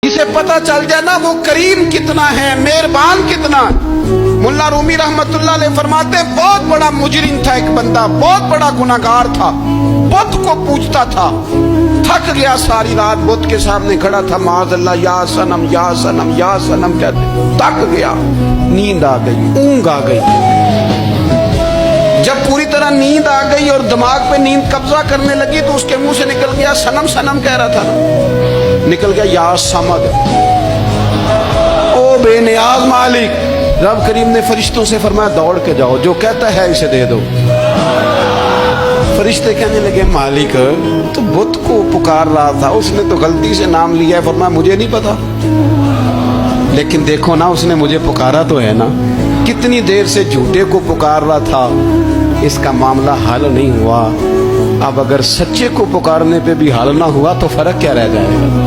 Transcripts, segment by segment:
इसे पता चल जाए ना वो करीम कितना है, मेहरबान कितना। मुल्ला रूमी रहमतुल्लाह अलैह फरमाते हैं बहुत बड़ा मुजरिम था एक बंदा, बहुत बड़ा गुनाहगार था, बुत को पूजता था, थक गया सारी रात बुत के सामने खड़ा था, माज़अल्लाह या सनम या सनम या सनम कहते, थक गया, नींद आ गई, ऊंघ आ गई। जब पूरी तरह नींद आ गई और दिमाग पे नींद कब्जा करने लगी तो उसके मुंह से निकल गया, सनम सनम कह रहा था ना, निकल गया या समद, ओ बेनियाज मालिक। रब करीम ने फरिश्तों से फरमाया दौड़ के जाओ, जो कहता है इसे दे दो। फरिश्ते कहने लगे मालिक तो बुत को पुकार रहा था, उसने तो गलती से नाम लिया है। फरमाया मुझे नहीं पता, लेकिन देखो ना उसने मुझे पुकारा तो है ना। कितनी देर से झूठे को पुकार रहा था, इसका मामला हल नहीं हुआ। अब अगर सच्चे को पुकारने पे भी हल ना हुआ तो फर्क क्या रह जाएगा।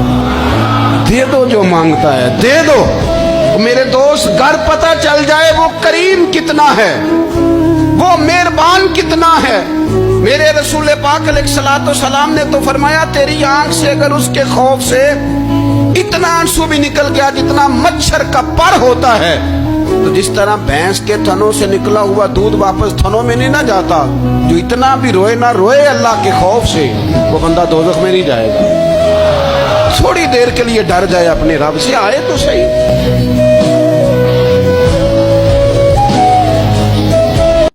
दे दो जो मांगता है, दे दो। मेरे दोस्त घर पता चल जाए वो करीम कितना है, वो मेहरबान कितना है। मेरे रसूल पाक अलैहिस्सलाम ने तो फरमाया तेरी आंख से अगर उसके खौफ से इतना आंसू भी निकल गया जितना मच्छर का पर होता है, तो जिस तरह भैंस के थनों से निकला हुआ दूध वापस थनों में नहीं ना जाता, जो इतना भी रोए ना रोए अल्लाह के खौफ से, वो बंदा दोज़ख में नहीं जाएगा। थोड़ी देर के लिए डर जाए अपने रब से, आए तो सही।